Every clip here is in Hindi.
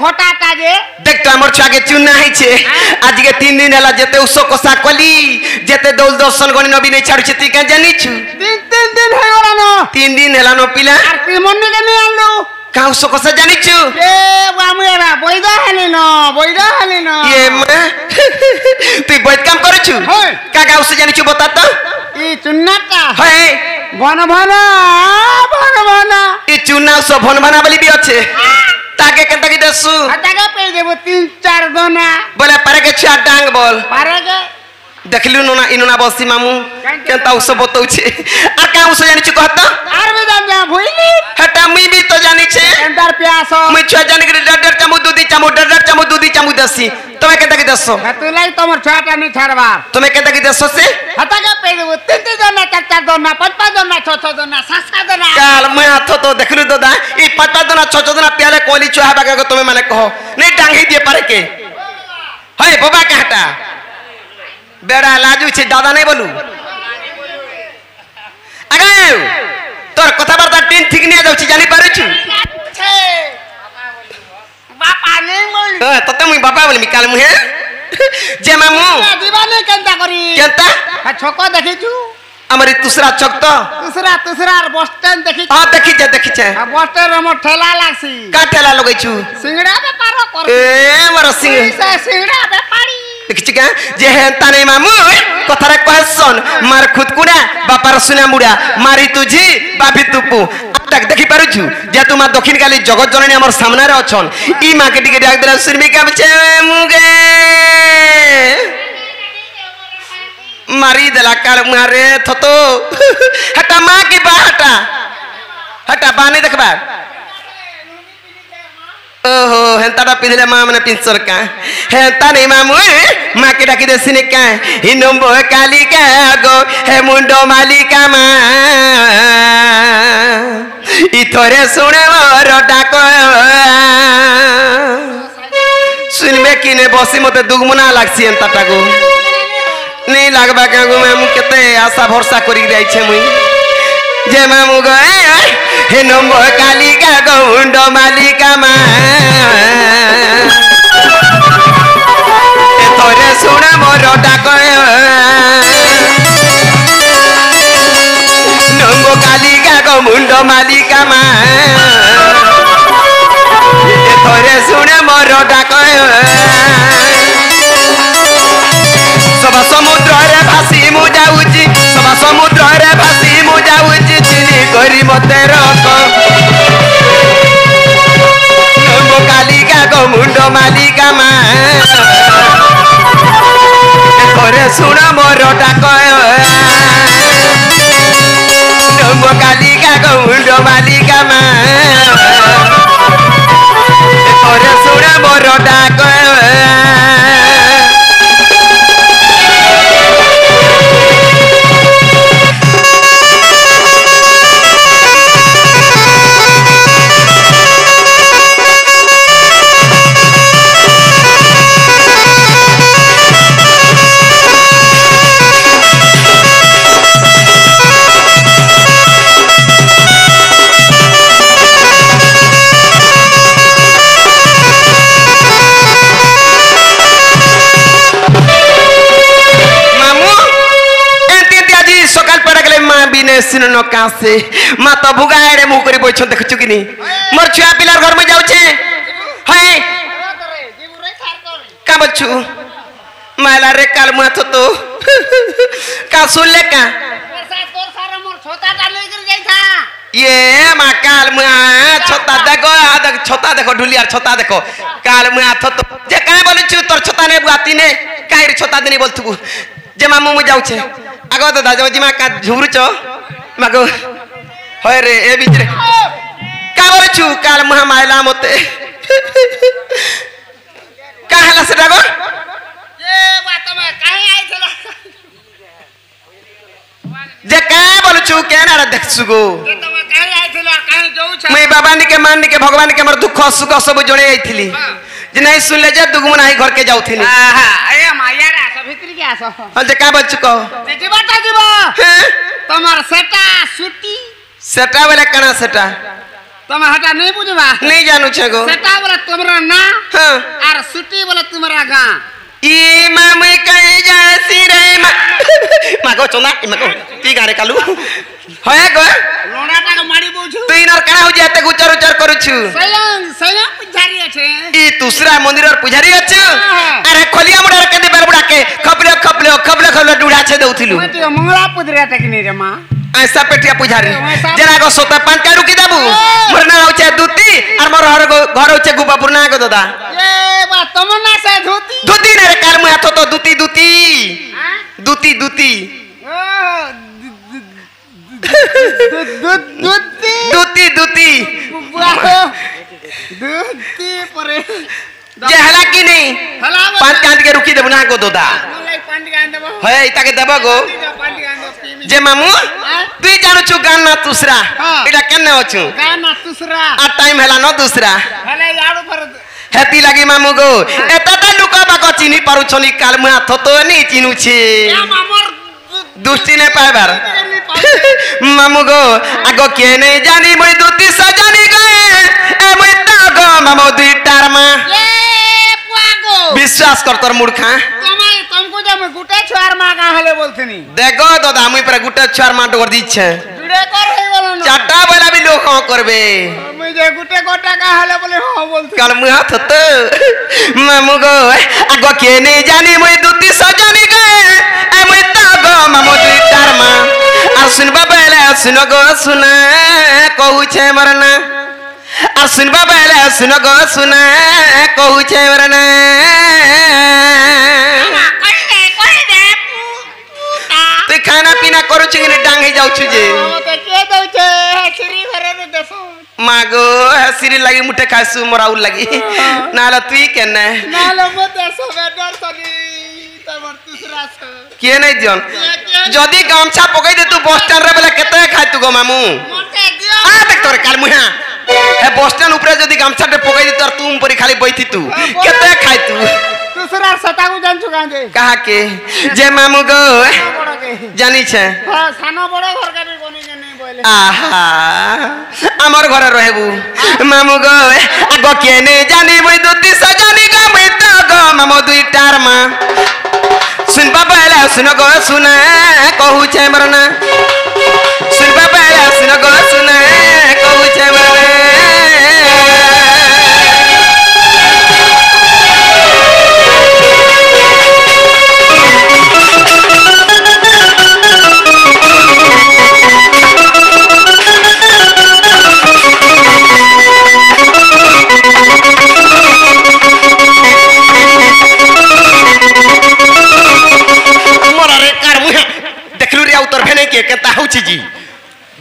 খটাটা যে দেখ তো আমার ছুয়াকে চুনা হইছে আজকে 3 দিন হলা যেতে উস কষা কলি যেতে দৌল দর্শন গনি নবী নেই ছাড়ুছে তুই কা জানিছু 3 দিন হয়ে গলা না 3 দিন হলা নো পিলা আর তুই মন্নে কেন আনলু কা উস কষা জানিছু এ বামেরা বইদা হালি না ये মা তুই বৈদ কাম করছু হয় কা কা উস জানিছু বতা তো ই চুন্নাটা হয় ভন ভন ই চুনা উস ভন ভানা বলি বি আছে তাকে কেনতা কি দসু টাকা পেয়ে দেব 3-4 দনা বলে পারে কে ছুয়া ডাং বল পারে কে देखलु नोना इनोना बसी मामू केनता उस बतौछे आ का उस जानि छु कहत आर में जान जा भइली हटा मुई भी तो जानि छे अंदर प्यास मुई छुआ जानि के डर चामु दूधी चामु दसी तमे केनता की दसो हतुलाई तमर छाटा नि छाड़बार तमे केनता की दसो से हता का पे देबो 3 दना 4 दना 5 दना 6 दना 7 दना काल मैं हाथ तो देखलु दादा ई 5 दना 6 दना प्याले कोली छुआ बागा को तमे माने कहो नहीं डांगी दिए पारे के हाय बाबा का हटा बेड़ा लाजू छे दादा नहीं बोलू आगे तोर कथा बार्ता टीन ठीक नहीं जाउची जानि पारे छु बापा नहीं बोली तते मुई बापा बोली काल मुहे जे मामू दीवाने केनता करी केनता छको देखि छु हमारी दूसरा चौक तो दूसरा बस स्टैंड देखि हां देखि जे बस स्टैंड में ठेला लागसी का ठेला लगै छु सिंगड़ा व्यापार कर ए मोर सिंगड़ा व्यापारी देखि का जे हेंता नहीं मामू कथारे कहसन मार खुद कुडा बापार सुना मुडा मारी तुझी बाबी तुपु तक देखि पारु छु जे तुमा दक्षिण काली जगत जननी हमर सामने रे अछन ई मां के टिके डाक देला सुरमी का बचे मुगे मारी देला काल मारे थतो हटा मां की बा हटा बानी देखबा ओहो हेंताटा पिधले मां मने पिंसर का हेंता नहीं मामू मां के डाकी दे सिने का हिनम्बो कालिका गो हे मुंडो मालिका मां इथरे सुने मोर डाको सुनबे किने बसी मते दुगमुना लागसी हेंताटा गो नहीं लागबा का गो मामू केते आशा भरोसा करी जाई छे मुई जे मामू गो हे नम्बो कालिका गो मुंडो मालिका मां ए तोरे सुना मोर डाको नम्बो कालिका गो मुंडो मालिका मां ए तोरे सुना मोर डाको सभा समुद्र रे भासी मु जाउची सभा समुद्र रे भासी मु जाउची चिनी करी मते रख नम्बो कालिका गो मुंडो मालिका मां एथरे सुन मोर डाक नम्बो कालिका गो मुंडो मालिका मां एथरे सुन मोर डाक सिन न कासे मा तो भुगाड़े मुह करी बैठ देखछु कि मोर छुआ पिलार घर में जाउछे है का बच्चू माला रे काल मुआ तो का सुन ले का तोर सारा मोर छोटा डाले कर जाई था ये मा काल मुआ छोटा देखो देख छोटा देखो ढुलियार छोटा देखो काल मुआ तो जे का बोलछु तोर छोटा ने बुआती ने काई रे छोटा देनी बोलथु जे मामू मु जाउछे आगो तो दाजो जी मा का झुरुचो मागो होय रे ए बिचरे का बोलछु काल मुहा मायला मते का हला से डागो ये बात में काहे आई थला जे का बोलछु केना रे देखछु गो ये तमे काहे आई थला काहे जाऊ छ मैं बाबा नि के मान नि के भगवान के हमर दुख सुख सब जोड़े आइथिली जे नहीं सुन ले जे दुगुन आई घर के जाउथिली आहा ए माया रे सब भीतर के आसो हां जे का बोलछु को जीवा हैं तमार सेटा सुटी सेटा वाला कना सेटा तमे हटा नहीं बुझबा नहीं जानू छे गो सेटा बोला तुम्हारा ना हां और सुटी बोला तुम्हारा गां ई मामे कहीं जासी रे मागो चोना मागो ती गारे कालू होया गो लोणाटा को मारी बोछु तू इनर कना हो जाते गुचर उचर करूछु सयं पुजारी আছে ई दूसरा मंदिर और पुजारी अछि अरे खोलिया मुडा केदे बरबुडा के खपले डुडा छे दउथिलु मते मंगला पुदरिया टेकनी रे मां ऐसा पेटिया पुजारी जरा गो सोता पान का रुकी देबू मरना होचे दूती और मोर घर होचे गुबापुर ना गो दादा ए बा तमन्ना से धोती दूती ने रे काल मुया तो दूती दूती दूती दूती दूती दूती दूती परे जे हला की नहीं पान कांद के रुकी देबू ना गो दादा मलाई पान कांद देबो हे इता के देबो गो पान कांद जे मामू तू जानु छु गाना दूसरा एटा केने होछु गाना दूसरा आ टाइम हला न दूसरा हले याडू पर हेती लगी मामू गो एता त लुका बाको चिनी पारु छनी काल मुया थतो नी चिनु छे या मामर दुष्टि ने पाइबार मामू गो आगो के नहीं जानी মই दूती सजानी गए ए মই ता गो मामू दुईटार मा ए पुआगो विश्वास कर तोर मूर्खा तुमको जब मैं गुटे छुआर मां का हले बोलथनी देखो दादा मुई पर गुटे छुआर मा डोर दिछे जुड़े कर हे बोलो ना चाटा बेला भी लोग हां करबे मैं जे गुटे गोटा का हले बोले हां बोलथनी काल मुया थतो मामू गो आगो के नहीं जानी মই दूती सजानी गए ए মই ता गो मामू दुईटार मा आ सुनबा बेला सुन गो सुना कहू छे मरना आ सुनबा बेला सुन गो सुना कहू छे मरना तू खाना पीना करू छी कि डांग ही जाऊ छी जे तो के दउ छे श्री घरे में देसो मागो हसिरी लगी मुठे खासु मोराउल लगी नाला तुई केने नालो मत देसो बेडर सनी तमर दूसरा छ के नहीं दियन जदी गामछा पकई दे तू बस स्टैंड रे बेला केते खाय तू गो मामू मते दियो आ देख तोरे काल मुहा ए बस स्टैंड ऊपर जदी गामछा टे पकई दे तोर तुम परी खाली बैठी तू केते खाय तू दूसरा सता को जान चुका दे कहा के जे मामू गो जानी छे हां सानो बड़ो घर का भी कोनी के नहीं बोले आहा हमर घरे रहबू मामू गो आगो के ने जानी মই दूती सजानी गो মই तो गो मामू दुईटार मा सुनबा बेला सुन गो सुना कहू छे मरना सुनबा बेला सुन गो सुना कहू छे मरना जी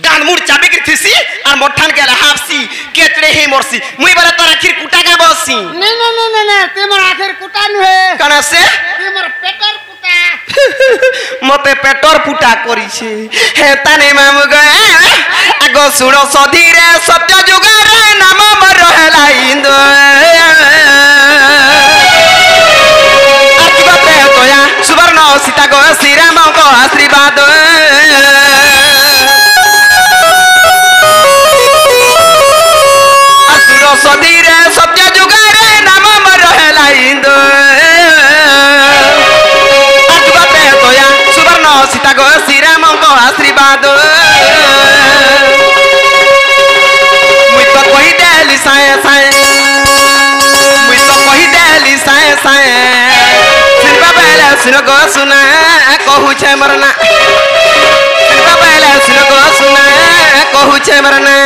डान मुड़ चाबी के थीसी और मोठान के हाफसी केचड़े ही मोरसी मुई बारे तोर आखिर कुटा का बससी नहीं तेमर आखिर कुटा नु है कना से तेमर पेटर कुटा मते पेटर पुटा करी छे हे ताने मामू गए आगो सुनो सधीरे सत्य जुगारे नाम मर रहला इंदो आतिबते तोया सुवर्ण सीता गो श्री राम को आशीर्वाद सदीरे सत्य जुगारे नाम मर रहला इंदो आजुबाते तोया सुवर्ण सीता गो श्री राम को आशीर्वाद मुई तो कहि देली साए साए मुई तो कहि देली साए साए सुनबा बेला सुन गो सुना कहू छे मरना सुनबा बेला सुन गो सुना कहू छे मरना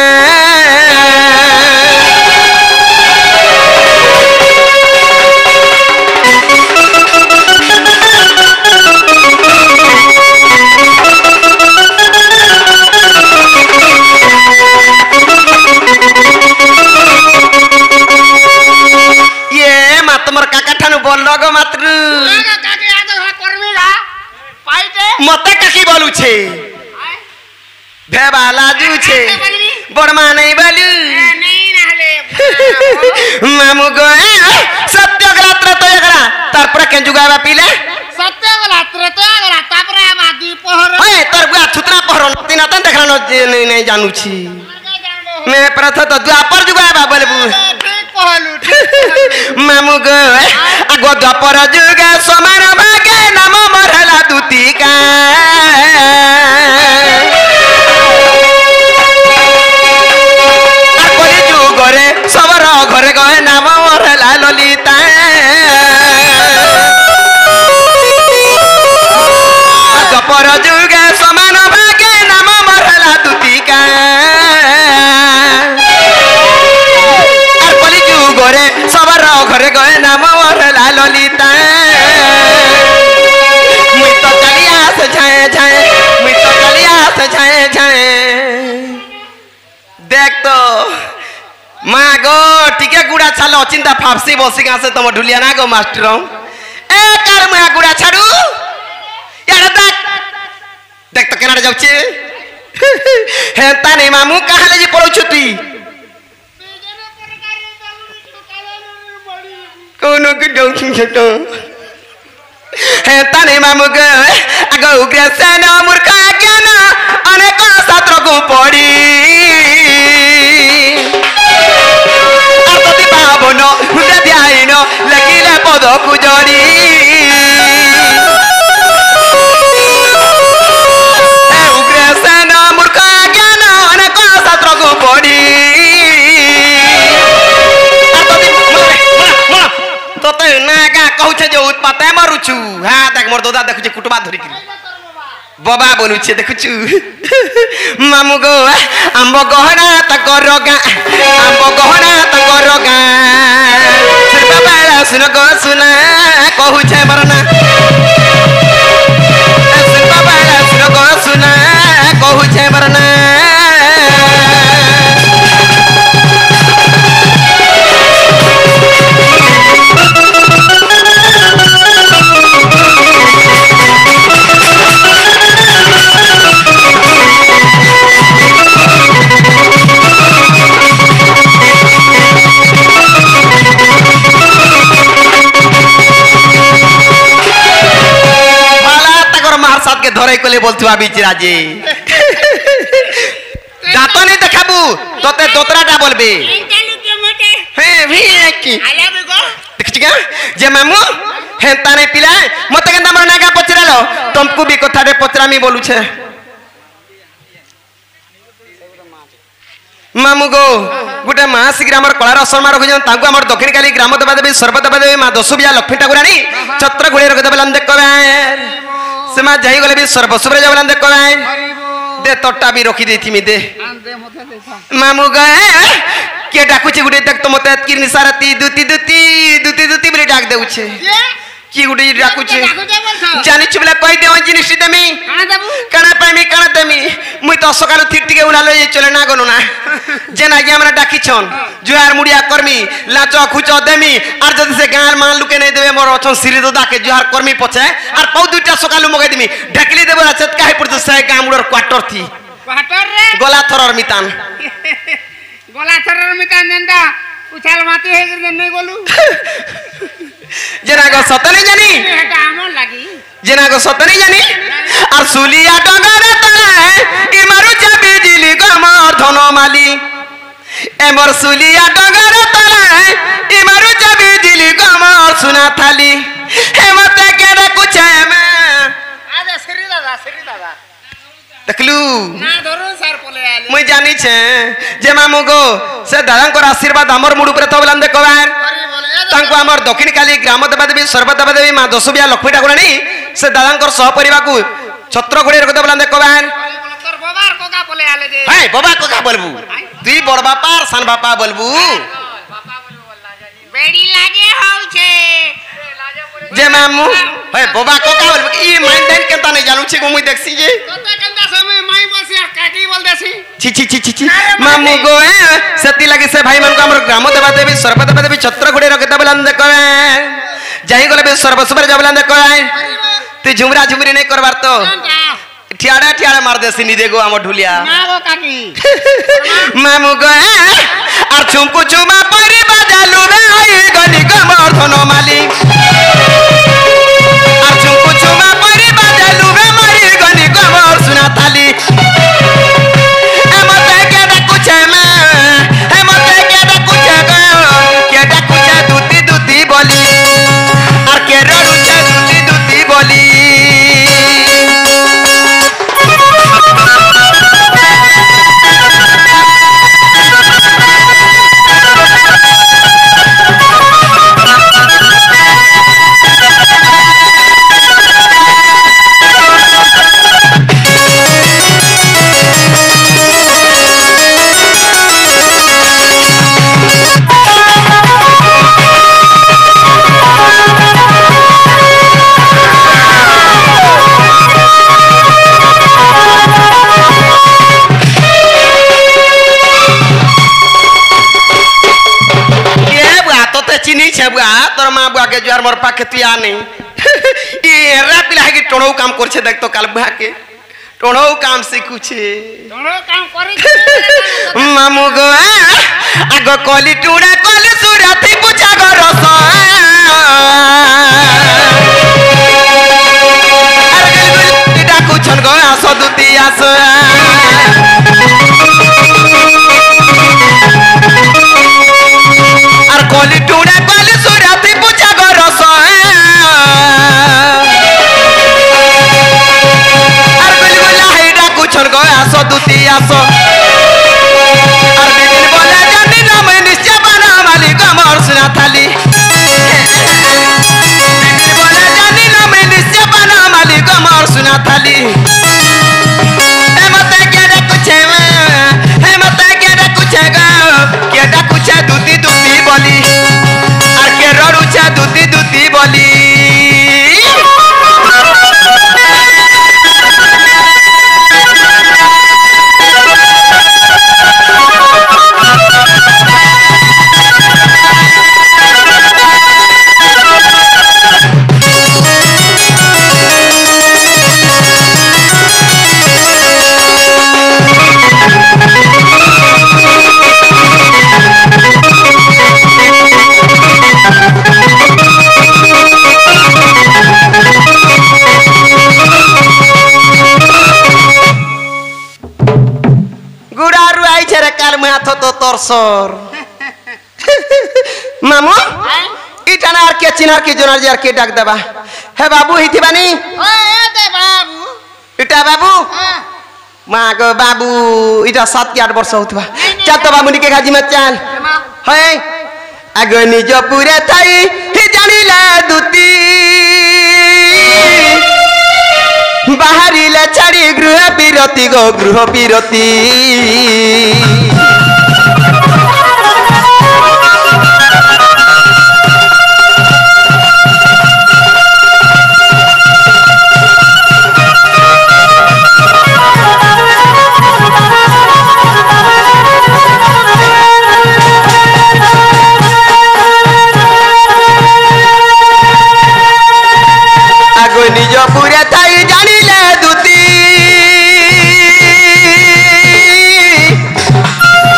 मते ककी बोलू छे भेबाला जू छे बड़मा नहीं बोलू नहीं रहले मामू गो सत्य गलत तो एकरा तार पर के जुगावा पीले सत्य गलत तो एकरा तापर आबादी पहर ओए तोर बुआ छुतरा पहर तीन तन देखला नहीं जानू छी मैं प्रथ तो द्वापर जुग आबा बोलबू ठीक कहलु मामू गो आगो द्वापर जुग समान भागे नाम मरला दुतिका আর কলি যুগরে সবর ঘরে গয়ে নাম মরলা ললিতা দ্বাপর যুগে সমান ভাগে নাম মরলা দুতিকা আর কলি যুগরে সবর ঘরে গয়ে নাম মরলা ললিতা মুই তো চালিয়া সে ছায়ে ছায়ে মুই তো চালিয়া সে ছায়ে ছায়ে দেখ তো মা গো টিকে গুড়া ছালো চিন্তা ফাপসি বসি গাছে তোমার ঢুলিয়া না গো মাস্টার এ কার মা গুড়া ছাড়ু ইয়ারে দেখ দেখ তো কেনারে যাচ্ছে হ্যাঁ তা নেই মামু কাহালে যে পড়ছু তুই কোন কি যাচ্ছি সেটা হ্যাঁ তা নেই মামু গো আগ উগ্রসেন মূর্খ জ্ঞান অনেক শাস্ত্রকু পড়ি আততি পাবন হুদে ধ্যাইন লেখিলে পদকু জড়ি উগ্রসেন মূর্খ জ্ঞান অনেক শাস্ত্রকু পড়ি তোতে না গা কହୁছে যে উৎপাতে মরুছু হ্যাঁ দেখ মোর দাদা দেখুছে কুটবা ধরিকি বাবা বনুছে দেখুছু মামু গো আম্ব গহনা তাকর গা আম্ব গহনা তাকর গা সে বাবা শুন গো শুনা কହୁছে মরনা সে বাবা শুন গো শুনা কହୁছে মরনা ধরাই কলে বলতু আবিছি রাজে দাঁতনি দেখাবু তোতে দোতরাটা বলবে হ্যাঁ ভি কি দেখছি কা যে মামু হ্যাঁ তানে পিলা মতে কেন আমার নাগা পচরালো তমকু বি কথাতে পচরামি বলুছে মামু গো গোটে মা শীঘ্র আমার কলার অসম্মান রখুছেন তাঁকু আমার দক্ষিণ কালী গ্রাম দেবা দেবী সর্বদেবা দেবী মা দশবিয়া লক্ষ্মী ঠাকুরাণী ছত্র ঘুড়ি রখি দেবেন দেখবে से मां जाई गले भी सर्वसुब्रे जावला देख कोई दे तोटा भी रखी देथि मी दे मामू गए के डाकुची गुडे देख तो मते की निसारती दुती दुती दुती दुती बरे डाक देउछे की गुडे डाकुची जानि चुबला कहि दे ओन जिनिस देमी काना पाइमी काना देमी मुई तो सकाल थिरटिके उलालो चले ना गनो ना जेना गे हमरा डाकी छन जुहार मुड़िया करमी लाचो खुचो देमी आर जदि से गार मान लुके नै देबे मोर अछन सिरी ददा के जुहार करमी पछे आर पौ दुटा सकालु मगाई देमी ढकली देबो चत काहे पड़त से गामुडर क्वार्टर थी क्वार्टर रे गोला थरर मितान जेंदा उछाल माटी हे गे नै गोलु जेना गो सतनी जानी एटा हमर लागी जेना गो सतनी जानी आर सुलिया डगर तले इ मारु चाबी दिली गमर धनमाली एमर सुलिया डगर तले इ मारु चाबी दिली गमर सुना थाली हेमते के कुछ में आजे श्री दादा देखलू ना धरो सर पोले आली मुई जानी छे जे मामू गो से दादांकर आशीर्वाद हमर मुड ऊपर तबलान देखबार तांको हमर दक्षिण काली ग्राम देवा देवी सर्वदेवा देवी मां दशबिया लक्ष्मी ठाकुराणी से दादांकर सह परिवार को छत्र घोड़ी रख तबलान देखबार तोर बाबार कोका पोले आले जे हे बाबा कोका बोलबू तुई बड़ बापा और सान बापा बोलबू बापा बोलबू बेड़ी लागे होउ छे जे मामू हे बाबा कोका बोलबू ई माइंडन केता नै जानू छी मुई देखसी जे कोता केंदा समय माई बसी और काटी बोल देसी छी छी छी छी मामू गो सती लगे से भाई मन को हमर ग्राम देवा देवी सर्वदेवा देवी छत्र घोड़ी रख तबलान देखबे जाई गले बे सर्वसुबर जबलान देखबे तू झुमरा झुमरी नहीं करबार तो ठियाड़ा ठियाड़ा मार देसी नी देगो हमर ढुलिया ना गो काकी मामू गो আর চুমকু চুমা পরি বাজালু রে আই গনি গমর ধনমালি আর চুমকু চুমা পরি বাজালু রে মারি গনি গমর সুনা থালি এমতে কে ডাকুছে মে छे बुआ तोर मां बुआ के जुआर मोर पाखे तू आ नहीं ये रा पिला के टोणो काम कर छे देख तो काल बुआ के टोणो काम सीखू छे टोणो काम करे मामू गो आगो कली टुड़ा कली सुराती पूछा गो रस अरे डाकू छन गो आसो दुती आस আর কলি টুড়া কলি সুরাতি পূজা গো রস আর কলি বলা হেডা কুছন গো আসো দুতি আসো আর বিদিন বলা জানি না মই নিশ্চয় বানা মালিক আমার সুনা থালি বিদিন বলা জানি না মই নিশ্চয় বানা মালিক আমার সুনা থালি হেমতে কেডা কুছে হেমতে কেডা কুছে গো কেডা কুছে দুতি দুতি বলি আর কে রড়ুছে দুতি দুতি বলি तो तो तोरसर मामू इटाना आर के चिनार के जोनार जार के डाक देबा हे बाबू हिथि बानी ओ ए दे बाबू इटा बाबू मां गो बाबू इटा 7 के 8 वर्ष होतबा चल तो बाबू के गाजी में चल हे आगो निज पूरे थाई हि जानिला दुती बाहरिला छाड़ी गृह बिरती गो गृह बिरती निज पूरे थाई जानिले दुती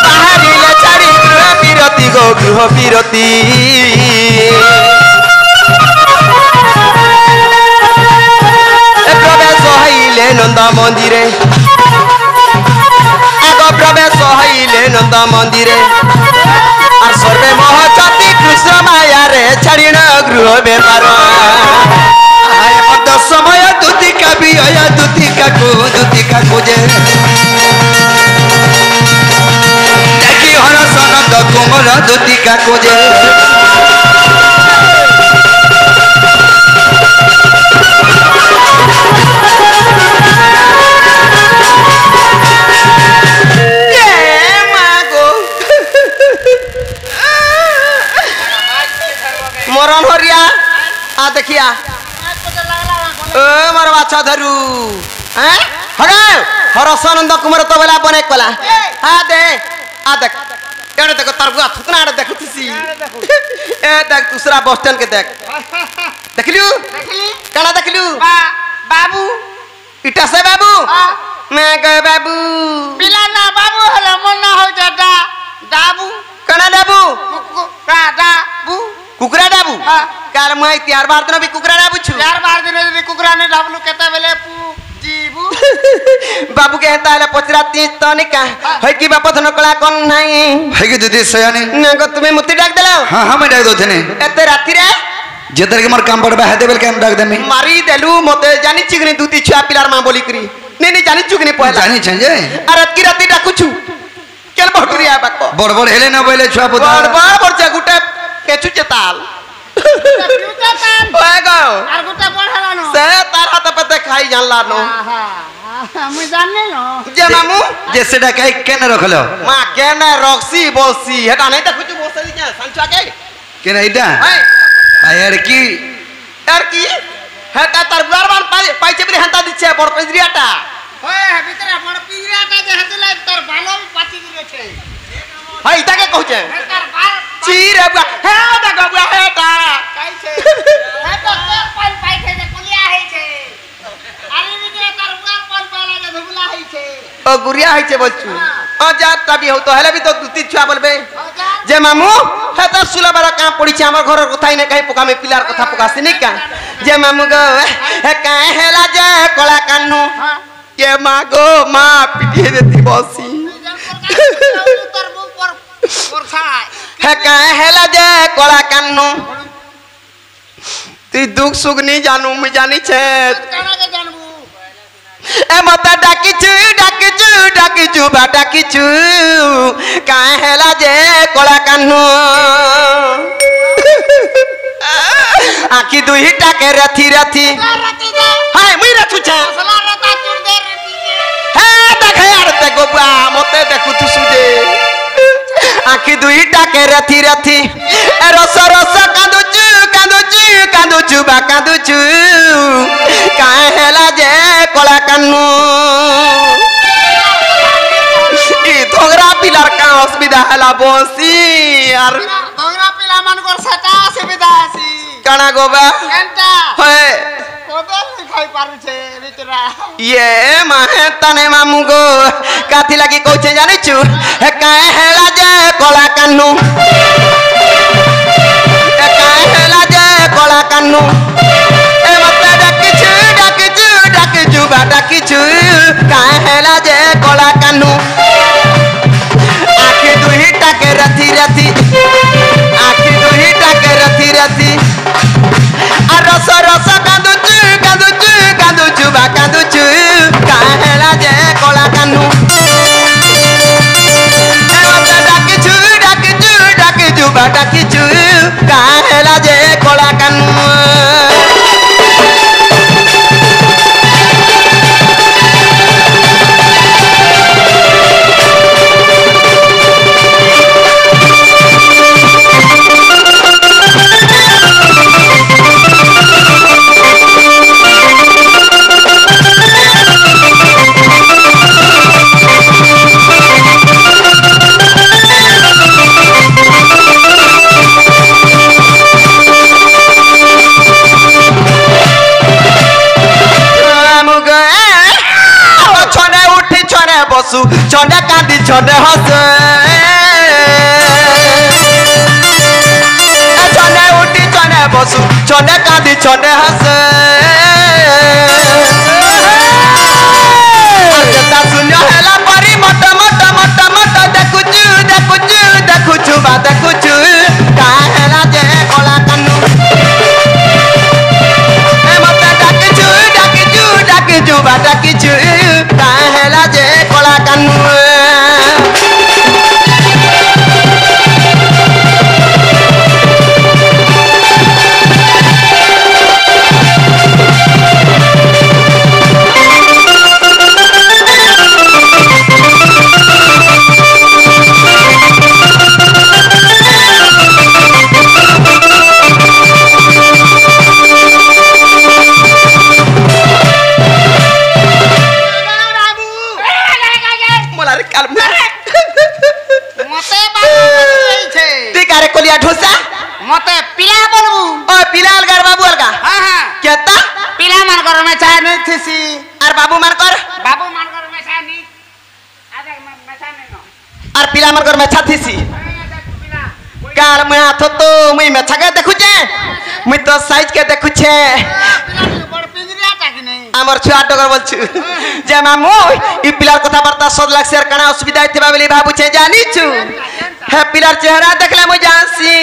बाहरिले छाड़ी गृह बिरती गो गृह बिरती प्रवेश हईले नंद मंदिरे आग प्रवेश हईले नंद मंदिरे और सर्वे महचती कृष्ण माया रे छाड़ी गृह बेपार समय दुतिका भी आया दुतिका खोजे देखी हर सनंद कुमार दुतिका खोजे मरण हरिया आ देखिया ओ मोर बाछा धरू हैं हरे हरसानंद कुमार तो बेला बने कला आ देख एड़े देखो तरबुआ थुकना एड़े देखुसी ए देख दूसरा बस स्टैंड के देख देखलियो काना देखलियो बाबू इटा से बाबू मैं गए बाबू पिला ना बाबू हला मन ना हो जाता दाबू काना दाबू दाबू कुकरा डाबू काल मुई त्यार बार दिन भी कुकरा डाबू छु त्यार बार दिन भी कुकरा ने डाबलू केता बेले पू जीबू बाबू के हेताले पचरा ती तनिका है कि बाप धन कला कोन नाही है कि दीदी सयानी ना गो तुम्हें मुती डाक देलो हां हां मैं डाक दो थने एते राती रे जेतर के मोर काम पड़बा है देबल के डाक देमी मारी देलू मते जानी चिगनी दूती छुआ पिलार मां बोली करी नहीं जानी चुगनी पहला जानी छजे अरे की राती डाकू छु केल भटुरिया बाको बड़ बड़ हेले ना बोले छुआ पुता बड़ जगुटा केचु चताल ओए गो आर गुटा पढ़ला नो से तार हाथ पे देखाई जानला नो हम जानने नो जे मामू जैसे डाकाई केन रखलो मां केने रक्सी बोलसी हेटा नहीं देखु छु बोलसी के संचवा के केन इटा है आयर की हेटा तार बुआरबान पाइचे बरी हंता दिछे बड़ पिजरियाटा ओए भीतर बड़ पिजरियाटा जे हतले तार बालो पाची दिले छे है इटा के कहू छे तार बाल চিরে বুয়া হে দেখো বুয়া হেটা কাইছে হে তো তোর পন পাইছে যে কুলিয়া হইছে আরে দিদি তোর বুয়ার পন পালা যে ধুবলা হইছে ও গুরিয়া হইছে বলছু ও যা তবি হও তো হেলে বি তো দুতি ছুয়া বলবে যা যে মামু হে তো সুলাবার কাম পড়িছে আমার ঘরের কথাই না কাই পোকামে পিলার কথা পোকাছি নি কা যে মামু গো হে কাই হেলা যে কলা কান্নু কে মা গো মা পিটিয়ে দেতি বসি তোর বুক পর পরছায় হে কাই হেলা যে কলা কান্নু তুই দুঃখ সুখ নি জানু মুই জানিছে কানাকে জানবু এ মতে ডাকিছু ডাকিছু ডাকিছু বা ডাকিছু কাই হেলা যে কলা কান্নু আখি দুইটাকে রাথি রাথি রাতি যা হাই মুই রাথুছে আসলা রাতা তুর দে রাতি হে দেখে আর দেখো বা মতে দেখুছু সুজে আখি দুইটাকে রাথি রাথি এ রস রস কাঁদুচু কাঁদুচু কাঁদুচু বা কাঁদুচু কাই হেলা যে কলা কান্নু ই ধোগরা পিলার কা অসুবিধা হেলা বসি আর দোগরা পিলা মানকর সেটা সুবিধা আছে কানা গোবা কেনটা হয় কোদল খাই পারুছে ভিতরা ইয়ে মাহে তানে মামু গো কাথি লাগি কইছে জানিছু হে কাই হেলা যে কলা কান্নু হে কাই হেলা যে কলা কান্নু এ মতে ডাকিছু ডাকিছু ডাকিছু বা ডাকিছু কাই হেলা যে কলা কান্নু আখি দুইটাকে রাথি রাথি আখি দুইটাকে রাথি রাথি আর রস রস কাঁদুচু কাঁদুচু কাঁদুচু বা কাঁদুচু কাহেলা যে কলা কান্নু ডাকিছু ডাকিছু ডাকিছু বা ডাকিছু কাহেলা যে কলা কান্নু ছনে উঠি ছনে বসু ছনে কাঁদি ছনে হসে ছনে উঠি ছনে বসু ছনে কাঁদি ছনে হসে যেটা শূন্য হেলা পরি মট মট মট মট দেখুচু দেখুচু দেখুচু বা দেখুচু কা হেলা যে কলা কান্নু এ মতে ডাকিছু ডাকিছু ডাকিছু বা ডাকিছু কা হেলা যে কলা কান্নু মোলারে কালমা মতে বাবু হইছে ঠিক আরে কলিয়া ঢোসা মতে পিলা বলবু ও পিলা আলগার বাবু আলগা হ্যাঁ হ্যাঁ কেতা পিলা মানকর মেছা নিথিসি আর বাবু মানকর বাবু মানকর মেছা নি আদে মেছা নেনো আর পিলা মানকর মেছা থিসি পিলা কাল মুই হাত তো মুই মেছাকে দেখুছে মুই তো সাইজ কে দেখুছে পিলা বড় পিঞ্জরিয়া টাকি নেই আমার ছুয়া ডগর বলছু যে মামু ই পিলার কথাবার্তা সদ লাগছে আর কানা অসুবিধা হইতে বলি ভাবুছে জানিছু হে পিলার চেহারা দেখলে মুই জানছি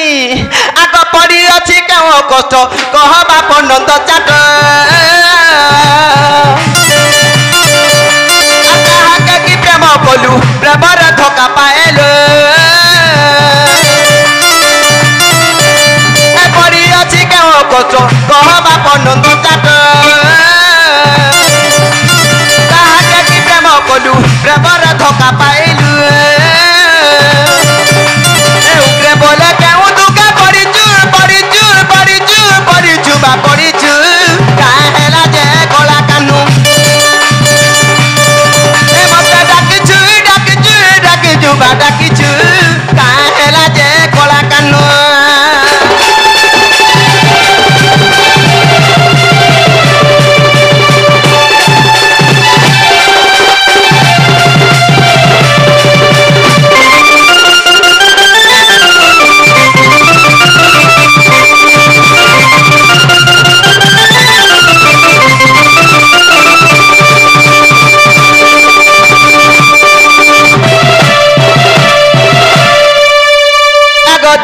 আগ পড়ি আছে কেউ কষ্ট কহ বাপ নন্দ চাট আকাহাকে কি প্রেম বলু প্রেমর ধোকা পাইলো এ পড়ি আছে কেউ কষ্ট কহ বাপ নন্দ চাট তাহাকে কি প্রেম বলু প্রেমর ধোকা পাইলু উগ্রে বলে কেউ দুঃখে পড়িছু পড়িছু পড়িছু পড়িছু বা পড়িছু কাহেলা যে কলা কান্নু এ মতে ডাকিছু ডাকিছু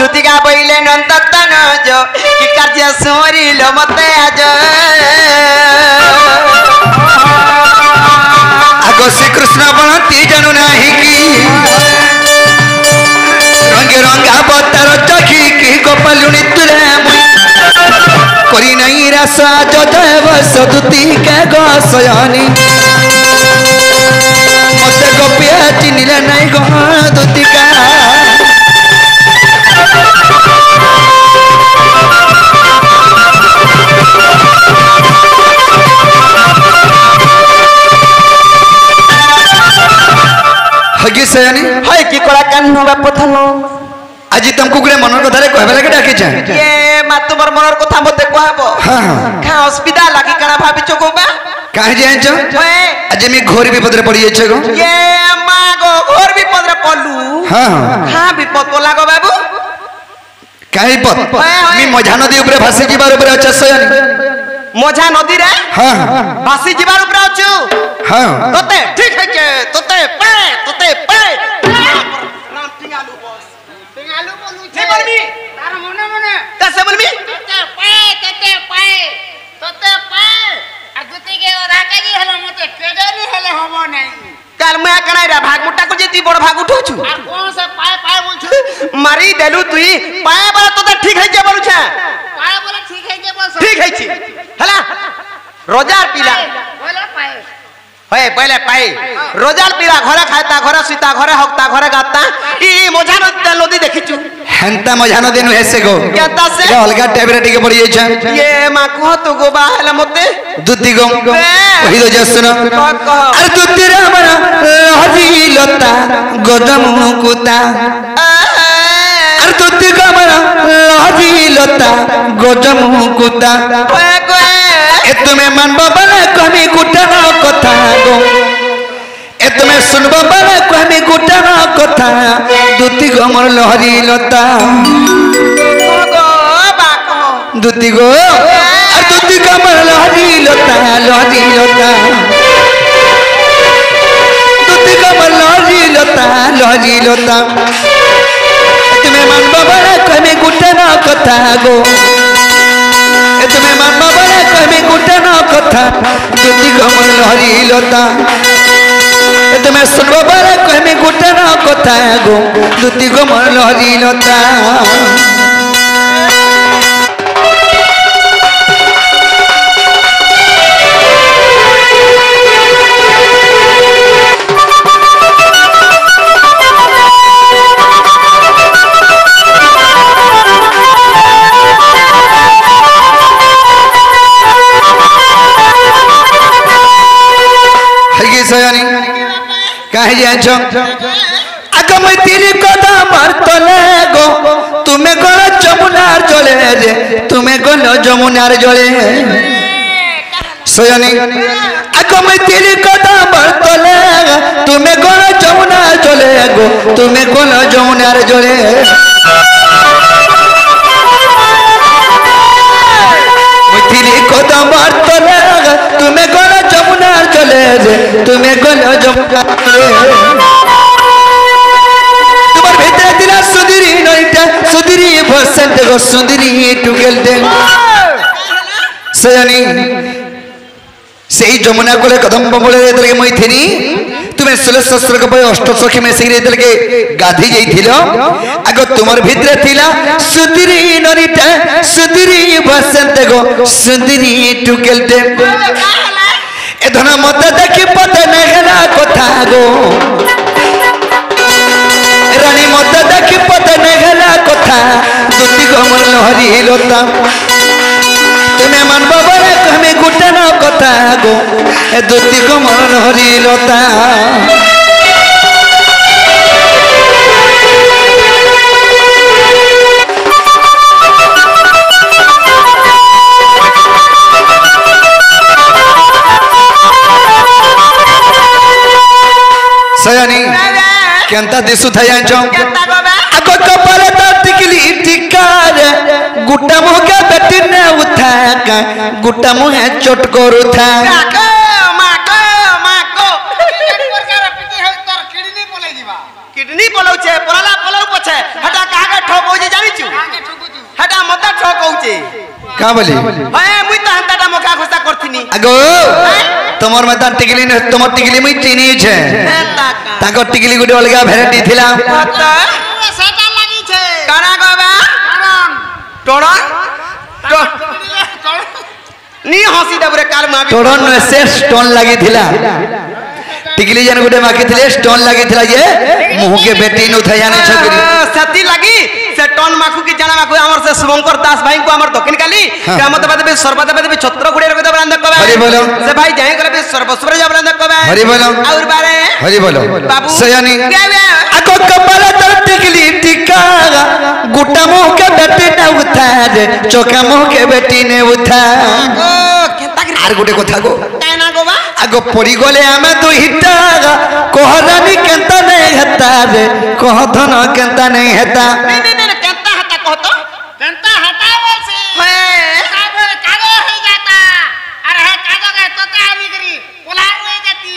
दुतिका बइले नंदतन जो कि कार्य सोरिल मते आज आगो श्री कृष्ण बनती जानू नाही कि रंगे रंगा अवतार चखी कि गोपालुनी तुरे करी नहीं रासा जदेव सदुती के गसयानी मते गोपिया चिनिले नहीं गो दुतिका हगी सयानी हाय कि कोला कान्नो बा पथनो आज तुमको गुड़े मनर कथा कहबे लगे डाके छ ये मा तुमर मनर कथा मते कहबो हां खा असुविधा लागी कणा भाबी चको बा काहे जाय छ आज मी घोर विपद रे पड़ी छ गो ये मा गो घोर विपद रे पल्लू हां खा विपद तो लागो बाबू काहे विपद मी मझा नदी ऊपर भासी जीवार ऊपर छ सयानी मझा नदी रे हां भासी जीवार ऊपर अछु हां तोते ठीक है के तोते पे राम टिंगालू बस टिंगालू बोलू नहीं बोलमी तार मने मने कैसे बोलमी तते पे आ दुती के राके जी हलो मते केडनी हले हमो नहीं काल मैं कणाई रा भाग मुट्टा को जेती बड़ भाग उठो छु आ कौन से पाए बोलछु मारी देलु तुई पाए बा तोते ठीक है जे बोलु छ पाए बोले ठीक है के बोल ठीक है छी हला रोजार पीला बोले पाए होय पहले पाई रोजाल पीला घरे खायता घरे सुता घरे हकता घरे गाता ई मझा नदी देखिचु हेंता मझा नदी नु हेसे गो केता से अलगा टाइप रे टिके पड़ी छ ये मा कह तो गो बा हला मते दुती गो कहि दो जसुन कह अरे दुती रे हमरा हजी लता गदम कुता अरे दुती गो हमरा हजी लता गदम कुता ओए गोए ए तुम्हें मानबो बने कमी गुटना कथा गो ए तुम्हें सुनबो बने कमी गुटना कथा दुती गो मोर लहरी लता गो बा कह दुती गो अरे दुती गो मोर लहरी लता दुती गो मोर लहरी लता तुम्हें मानबो बने कमी गुटना कथा गो ए तुम्हें मानबो बने कमी गुटना कथा दुती गो मोर लहरी लता ए तुम्हें सुनबो बने कमी गुटना कथा गो दुती गो मोर लहरी लता सयानी काहे जाय छ आगो मैं तेरी कदा मारतले गो तुम्हें गलो जमुनार जले रे तुम्हें गलो जमुनार जले सयानी आगो मैं तेरी कदा मारतले तुम्हें गलो जमुनार जले गो तुम्हें गलो जमुनार जले मैं तेरी कदा मारतले तुम्हें गलो जमुनार जले रे तुम्हें गलो जमुनार तुम्हार भीतर दिला सुधीरी नईटा सुधीरी बसंत गो सुधीरी टुकेल दे सयानी सेही जमुना कोले कदम बमले रेतल के मैथिनी तुम्हें 16 सहस्र के पय अष्ट सखी में सिगरे रेतल के गाधी जाइथिलो आगो तुम्हार भीतर थिला सुधीरी नईटा सुधीरी बसंत गो सुधीरी टुकेल दे ए धना मत देखि पते नहला कथा गो रानी मत देखि पते नहला कथा दुती गो मन लहरी लता तुम्हें मानबो बड़े कमे गुटना कथा गो ए दुती गो मन लहरी लता सयानी केंता दिसु थया छ केता गो बा आगो कपाल टिकली टिकार गुटा मुके बेटी ने उठा का गुटा मुहे चोट करू था माको प्रकार पिटी है तोर किडनी पले जीवा किडनी पलौ छे पराला पलौ पछे हटा कागे ठोक हो जे जानी का बोली हए मुई तो हंताटा मका खुसा करथिनी आगो तमर में तार टिकली न तमर टिकली मुई चिनी छे हेता का ताको टिकली गुटे अलगा भेराइटी थिला हता सेटा লাগি છે काना गबा কারণ टोड़ा नी हसी दबरे काल माबी तोड़न से स्टोन लगी थिला टिकली जन गुटे माकी थिले स्टोन लगी थिला ये मुंह के बेटी नु थया ने छकरी सती लगी से टन माखु की जाना माखु हमर से शुभंकर दास भाई को हमर दक्षिण काली कामत बादे बे सर्वदा बादे छत्र गुड़े रख दबरा अंदर कबा हरि बोलो से भाई जाए करे बे सर्वस्वर जबरा अंदर कबा हरि बोलो और बारे हरि बोलो बाबू सयानी गावे आको कपाल तर टिकली टिका गुटा मुंह के बेटी ने उठार चोका मुंह के बेटी ने उठा ओ केता कर आर गुटे कथा गो काना गोबा आगो पड़ी गले आमे दुहिटा कहरानी केंता नहीं हेता रे कह धन केंता नहीं हेता नहीं केता हता कहतो কেনটা হটাবো সে है কাগজ কাগজ হয়ে যাতা আর হে কাগজ তোতে আমি করি পোলার হয়ে যাতি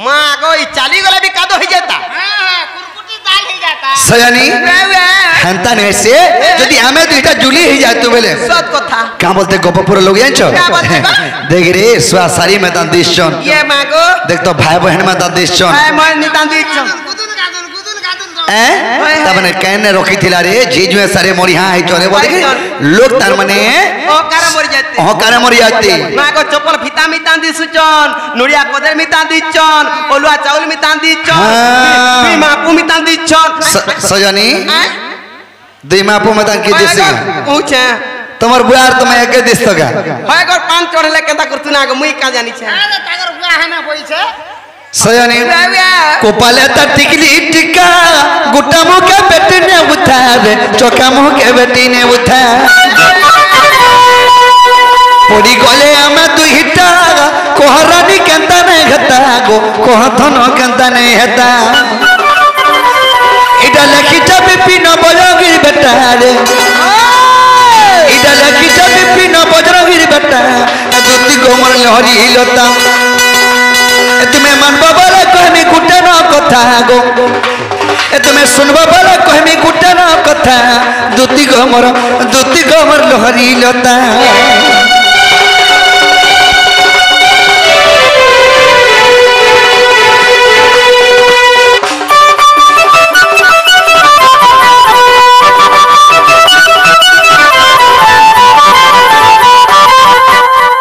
मां गो ई चाली गला भी कादो हो जाता হ্যাঁ কুরকুটি দাল হয়ে যাতা सयानी गावे हेंता नहीं से यदि आमे दुहिटा जुली ही जाए तू बेले सत कथा क्या बोलते गोपपुर लोग जानछो क्या बोलते बा? देख रे सुआ सारी में दान दिसचन ये मां गो देख तो भाई बहन में दान दिसचन है मन नितान दीछ গুদুল গাদুল तबने कहने रखी थिला रे जीज में सारे मोरी हां है चले बोल के लोग तार माने ओ कारा मर जाते ओ कारे मोरी जाती मां को चप्पल फिता मितान दी सुचन नुरिया कोदर मितान दीचन ओलुआ चावल मितान दीचन हाँ। बी मापू मितान दीचन सजनी दुई मापो में तान की दिसी पूछे तमर बुआर तुम्हें एके दिस तका है गो पान चढ़ले केता करतुना गो मुई का जानी छे আরে তাগর বুয়া হেনা বইছে सजनी गावे कोपाले त टिकली टिका गुटा मुंह के बेटी ने उठा रे चोका मुंह के बेटी ने उठा पड़ी गले आमे दुहिटा कोहरानी केंता नहीं हेता गो कोह धन केंता नहीं हेता इडा लेखिटा बिपिन बजरंगीर बेटा रे इडा लेखिटा बिपिन बजरंगीर बेटा ज्योति गोमर लहरी हिलता तुम्हें मानबा बोले कहमी गुटे न कथा गो तुम्हें सुनबा बोले कहमी गुटे न कथा दूती गमर लहरी लता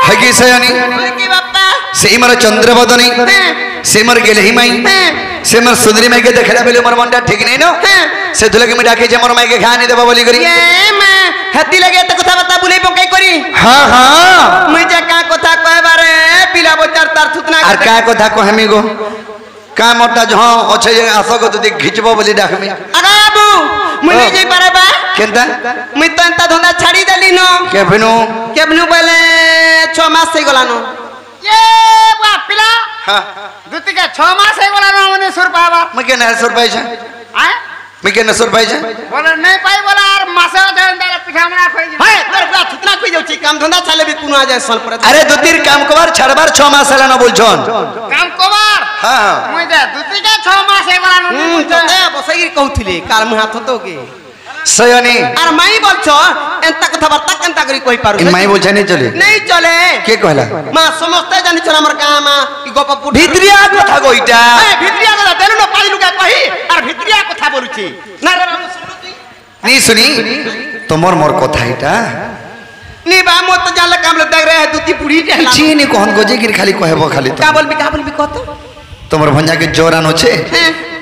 है कि सयानी की बापा से मर चंद्रबदनी से मर गेले ही माई से मर सुंदरी माई के देखला बेले मोर मनटा ठीक नहीं नो से दुले के मिटा के जे मोर माई के खानी देबा बोली करी ये मां हती लगे त कथा बता बुले पकाई करी हां हां मुई जे का कथा कहे बारे पिला बोचार तार थुतना आर का कथा कहमी गो का मोटा जो अच्छे आसो को तू घिचबो बोली डाकमी अरे बाबू मुई नहीं जाई पारे बा केंता मुई तो एंता धंदा छाड़ी देली नो केबनु बोले 6 मास से गलानो এ বুয়া পিলা हां দুতিকে 6 মাস হয়ে গেল না মনে সুর পাবা मैं के नहर सुर पाई छे হ্যাঁ मैं के नसुर पाई छे বলে নাই পাই বলে আর মাসে দেন পিঠামড়া খাই যাবে हाय तोर बुआ थुतना कोई जाउची काम धंदा चाले भी कुनो आ जाए सल पर अरे दुतीर काम कबार छड़बार 6 मास हला न बोलछन কাম কবার हां মুই দে দুতিকে 6 মাস হয়ে গেল না तो बसई कहउथिले काल मुहा थतो के सयानी आर माई बोलछो एंता कथा बार्ता केंता करी कहि पारु इन माई बोलछे नहीं चले नहीं चले के कहला मां समस्त जानि छ हमर काम ई गप भित्रिया कथा गोइटा ए भित्रिया कथा देनु न पाली लुका कहि आर भित्रिया कथा बोलुची ना रे हम सुनु तू नी सुनी तमर मोर कथा इटा नी बा मो तो जाले काम ले देख रहे दुती पुड़ी टेला छी नी कहन गोजे गिर खाली कहबो खाली का बोलबी कत तमर भंजा के जोरान होछे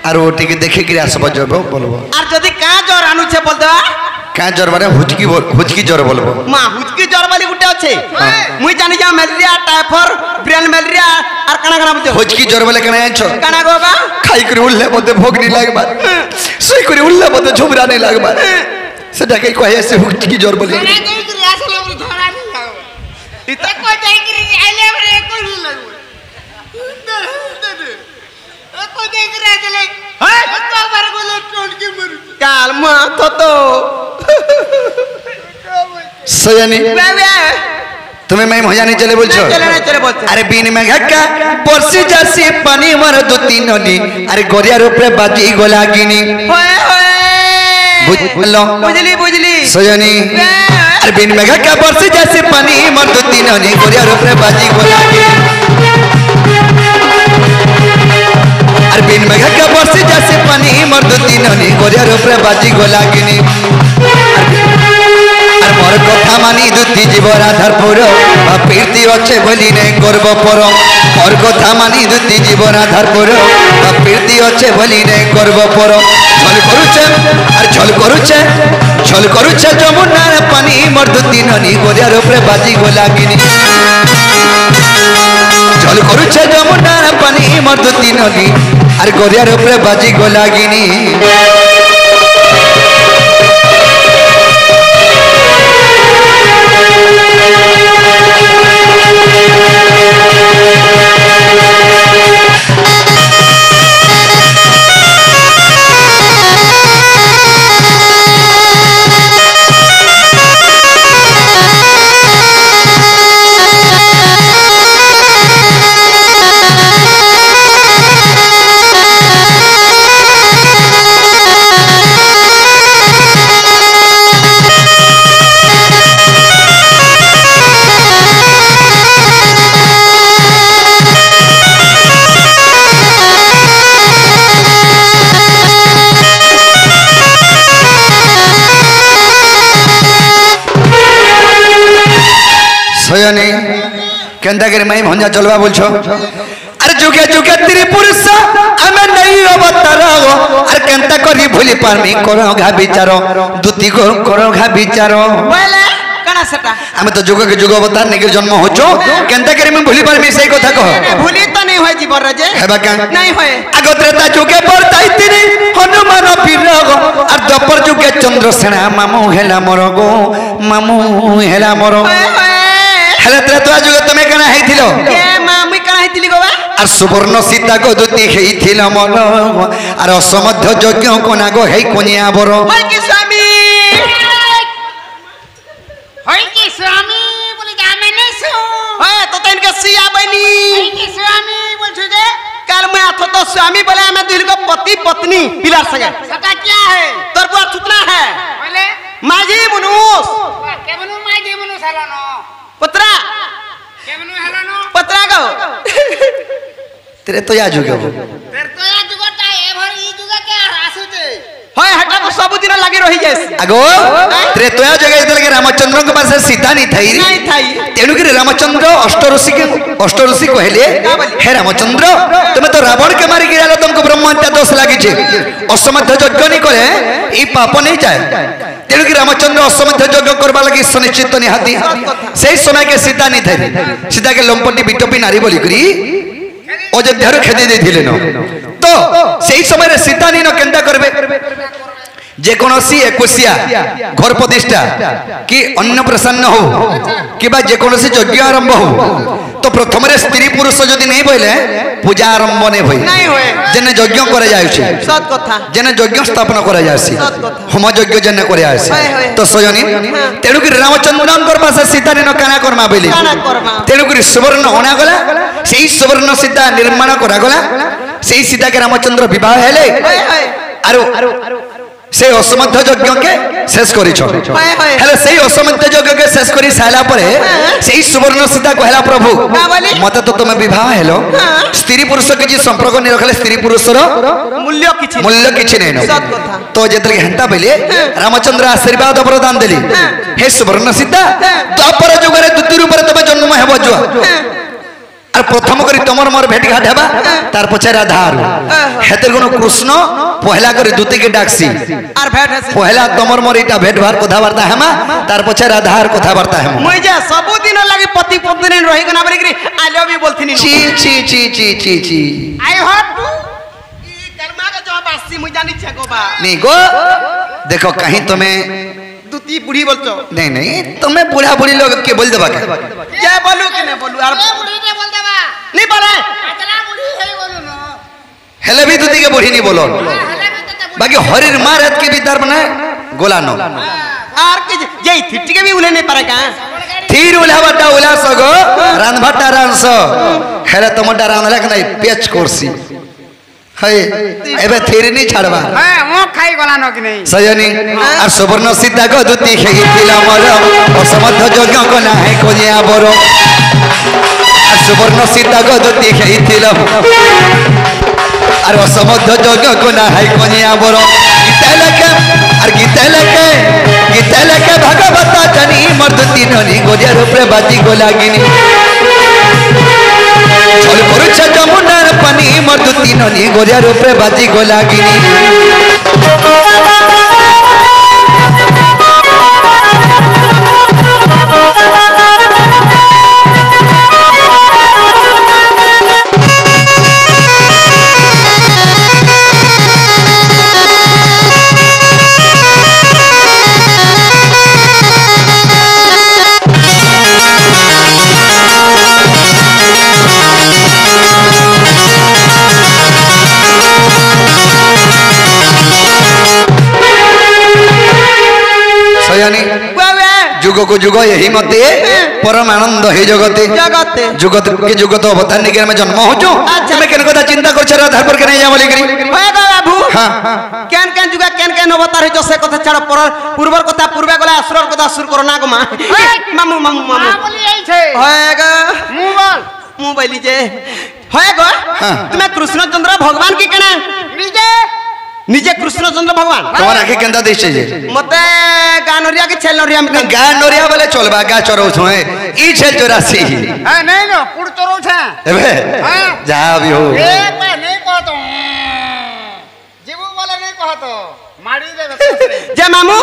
आर ओटी के देखे के आसब जबो बोलबो आर जदी का जोर आनु छे बोल दवा का जोर बारे हुचकी जोर बोलबो मां हुचकी जोर वाली गुटे আছে मुई जानि जा मलेरिया टाइफर ब्रेन मलेरिया आर कना कना बुझो हुचकी जोर बोले कना आछो कना गोबा खाई करे उल्ले बदे भोग नहीं लागबा सोई करे उल्ले बदे झुमरा नहीं लागबा सेटा के कहे से हुचकी जोर बोले না কই কি আসলে আমরা ধরা নি লাগবে ইতে কই যাই কি আইলে আমরা কই নি লাগবে কই যাই কি আসলে হ্যাঁ তো আবার বলে টনকি মরি काल मुहा थतो सयानी बाबा तुम्हें मैं मजा नहीं चले बोलछो चले बोलते अरे बीन में घक्का बरसी जासी पानी मर दो तीन नदी अरे गोरिया रूप रे बाजी गोला गिनी होए होए बुझलो बुझली बुझली सजनी अरे बिन मेघा का बरसे जैसे पानी मर्द तीनों ने गोरिया रूप रे बाजी को लागे अरे बिन मेघा का बरसे जैसे पानी मर्द तीनों ने गोरिया रूप रे बाजी को लागे मोर कथा मानी दुती जीवर आधार पर कीर्ति अच्छे बोली नहीं गर्व पर मोर कथा मानी दुती जीवर आधार पर कीर्ति अच्छे बोली नहीं गर्व पर छल करुचे जमुनार पानी मोर दुती ननी गोरियार ऊपर बाजी को लागिनी छल करुचे जमुनार पानी मोर दुती ननी और गोरियार ऊपर बाजी को लागिनी केंदा करे मैं भंजा चलवा बोलछो अरे जुगे जुगे तेरी पुरुष हमें नहीं अवतार अरे केंता करी भूली पारमी करो घा विचारो दुती को करो घा विचारो बोले कना सेटा हमें तो जुग के जुग अवतार ने के जन्म होचो केंता करे मैं भूली पारमी सही कथा कहो भूली तो नहीं होय जीवन रे जे हेबा का नहीं होय अगोत्रेता जुगे पर ताइतिनी हनुमान पीरग और दोपर जुगे चंद्रसेना मामू हेला मरगो मामू हेला मरो हेले त्रेता जुगे तमे कना हेथिलो के मामी कना हेथिली गोबा और सुवर्ण सीता को दुती हेथिलो मन और असमध्य यज्ञ कोना गो हे कोनिया बरो होय की स्वामी बोले जामे नहीं सु होय तो तन के सिया बनी होय की स्वामी बोलछु जे काल में आथो तो स्वामी बोले हमें दुल को पति पत्नी पिलार सगा सका क्या है तोर को सुतना है बोले माजी मुनुस के बनु माजी बनु सालानो पुत्रा के बनु हलानो पत्रा गो तेरे तो या जुगे तेर तो या जुगटा ए भर ई जुगा के आसुते होय हटा तो सब दिन लगी रही जैसे अगो तेरे तो या जुगे इतल के रामचंद्र के पास सीता नहीं थई नहीं थाई तेनु के रामचंद्र अष्टऋषि कहले हे रामचंद्र तुम तो रावण के मारी गिरालो तुमको ब्रह्म हत्या दोष लागी छे असमध्य यज्ञ नहीं करे ई पाप नहीं जाए तेनु कि रामचंद्र असमध्य यज्ञ करबा लगी सुनिश्चित निहाती सही समय के सीता नहीं थई सीता के लंपटी बिटोपी नारी बोली करी अयोध्या खेदी देथिले न तो सही समय रे सीता नहीं न केंदा करबे जे कोनोसी एकुसिया घर प्रतिष्ठा कि अन्न प्रसन्न हो कि बा जे कोनोसी यज्ञ आरंभ हो तो प्रथम रे स्त्री पुरुष जदी नहीं बोले पूजा आरंभ नहीं होई नहीं होए जेने यज्ञ करे जाय छै सत कथा जेने यज्ञ स्थापना करे जाय छै होम यज्ञ जेने करे जाय छै तो सजनी तेनु कि रामचंद्रन कर पास सीता ने काना करमा बेली तेनु कि सुवर्ण होना गला सेही सुवर्ण सीता निर्माण करा गला सेही सीता के रामचंद्र विवाह हेले आरो से असमध्य यज्ञ के शेष करिछो हेले सेही असमध्य यज्ञ के शेष करी साला परे सेही सुवर्ण सीता कहला प्रभु मते तो तुम विवाह हेलो स्त्री पुरुष के जी संपर्क नहीं रखले स्त्री पुरुष रो मूल्य किछि नहीं न तो जेतले हंता पहिले रामचंद्र आशीर्वाद प्रदान देली हे सुवर्ण सीता द्वापर युग रे द्वितीय रूप रे तबे जन्म हेबो जो और प्रथम करी तमर मोर भेट घाट हेबा तार पछे राधार हेते कोनो कृष्ण पहला करी दूती के डाकसी और भेट है पहला तमर मोर इटा भेट भार कथा वार्ता हेमा तार पछे राधार कथा वार्ता हेमा मुई जे सब दिन लागि पति पत्नी रही कना बरी करी आई लव यू बोलथिनी ची ची ची ची ची ची आई हट तू ई कर्मा के जवाब आसी मुई जानी छे गो बा नहीं गो देखो कहीं तुम्हें दूती बूढ़ी बोलतो नहीं नहीं तुम्हें बूढ़ा बूढ़ी लोग के बोल देबा क्या बोलू कि नहीं बोलू और ए बुढ़ी ने बोल देबा नहीं बोले अतला बुढ़ी है बोलू न हेले भी दूती के बूढ़ी नहीं बोलो हले में तो बाकी हरिर मार हाथ के भीतर बने गोला नो और के जे थिट्टी के भी उले नहीं पारे का थीर उला बटा उला सगो रान भट्टा रान सो हेले तमटा रान लक नहीं पेच कोर्सी है एबे थेरनी छाड़वा हां मो खाई गला न कि नहीं सजनी আর সুবর্ণ সীতা গো দুতি খেইছিল মর অসমর্থ যজ্ঞ কলা হে কোজিয়া বর আর সুবর্ণ সীতা গো দুতি খেইছিল আর অসমর্থ যজ্ঞ কলা হে কোজিয়া বর গীতা লেখে ভাগবত জানি মর দুতি ননি গরিয়ার উপরে বাজি গোলাগিনী চল পড়ছে যমুনার পানি মর দুতি ননি গরিয়ার উপরে বাজি গোলাগিনী जुग को जुग यही मते परम आनंद हे जगते जुगत के जुगत अवतार निके में जन्म होचो हमें केन कथा चिंता कर छरा आधार पर के नहीं जा बोली करी होय गो बाबू हां केन केन जुगा केन अवतार होचो से कथा छाड़ पर पूर्वर कथा पूर्वे गला असुर कथा असुर करो ना गो मा मामू मामू मामू बोली आई छे होय गो मु बोली जे होय गो तुम्हें कृष्णचंद्र भगवान की केना निजे कृष्णचंद्र भगवान तोर आखे केंदा देछे जे मते गानोरिया के छेलनोरिया में गानोरिया वाले चलबा गा चरो छे ई छे 84 हां नहीं नो कुड़ चरो छे एबे हां जा भी हो ए मैं नहीं कहतो जीवू वाले नहीं कहतो मारी दे जे मामू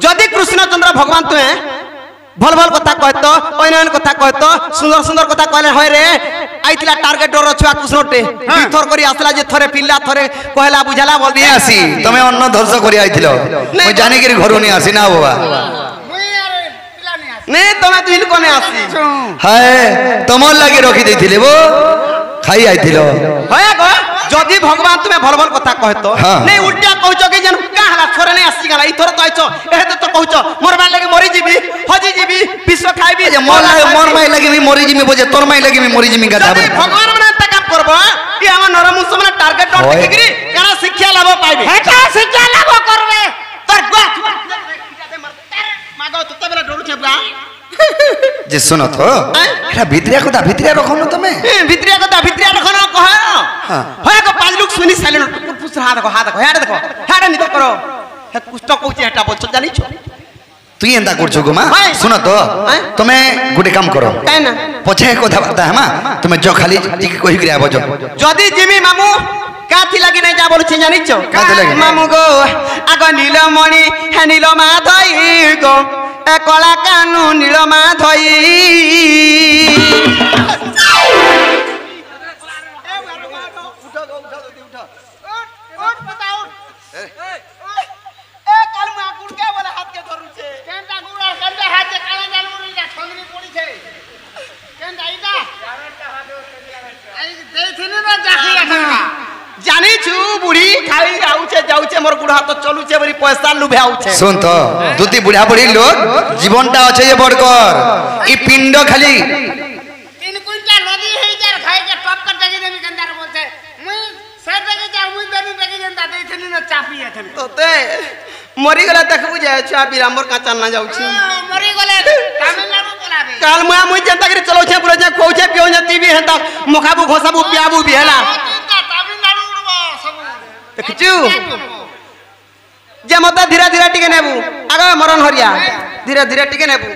जदी कृष्णचंद्र भगवान तुए भल भल कथा कहतो ओइन कथा कहतो सुंदर सुंदर कथा कहले होय रे आइतिला टार्गेट डर छुआ कृष्णटे थर करी आसला जे थरे पिल्ला थरे कहला बुझाला बोल नहीं आसी तमे अन्न धर्ष करी आइतिलो मैं जाने के घर नहीं आसी ना बाबा मुई यार पिला नहीं आसी नहीं तमे तुहिल कोने आसी हाय तमर लागे रखी देथिले वो खाई आइतिलो होय गो जदी भगवान तुम्हें भल भल कथा कहतो नहीं उल्टा कहचो के जन का हला थरे नहीं आसी गला ई थर तो आइचो एहे तो कहचो मोर मार लागे मरी जीबी हजी जीबी विश्व खाइबी जे मोर माई लागे मी मरी जीबी बोझे तोर माई लागे मी मरी जीबी गाधा भगवान मने तकाप करबो कि हम नरमुंस मने टारगेट डट देखिरी केना शिक्षा लाभ पाइबे हेटा शिक्षा लाभ करबे तोर गो मागो तू तबरा डरू छे बा जे सुनो तो एटा भित्रिया रखो न तमे भित्रिया रखो न कह होय को पांच लोग सुनी साइलेंट पुछ हाथ देखो हाथ नित करो हे कुष्ट कहूची हेटा बोल जानी छो तुई एंदा करछो गो मा सुनो तो तमे गुटे काम करो काई ना पछे कथा बार्ता है मा तमे जो खाली टिक कहि करी आबो जदी जिमी मामू काथी लागि नै जा बोल छी जानी छो मामू गो आगो नीलमणि हे नीलमा धई गो ए कला कानू नीलमा धई जानी छु बुढ़ी खाली आउछे जाउछे मोर बुढ़ा तो चलुछे बरी पैसा लुभे आउछे सुन तो दुती बुढ़ा बुढ़ी लोग जीवनटा আছে ये बड़कर ई पिंड खाली 3 क्विंटल नदी हे जार खाए के टप कर देगी देमी कंदार बोलते मुई से देगी जा मुई देनी देगी जनता देथनी न चापी एथनी तोते मरी गला देखबु जे छा बिरामर काचा ना जाउछी मरी गले तमिलनाडु बोलाबे काल मुआ जनता के चलो छे पुरो जे कहूछे पियो जे टीवी हेता मुखाबु घोसाबु पियाबु बिहेला तमिलनाडु उड़बो सब देखछु जे मते धीरे धीरे टिके नेबु आगे मरण हरिया धीरे धीरे टिके नेबु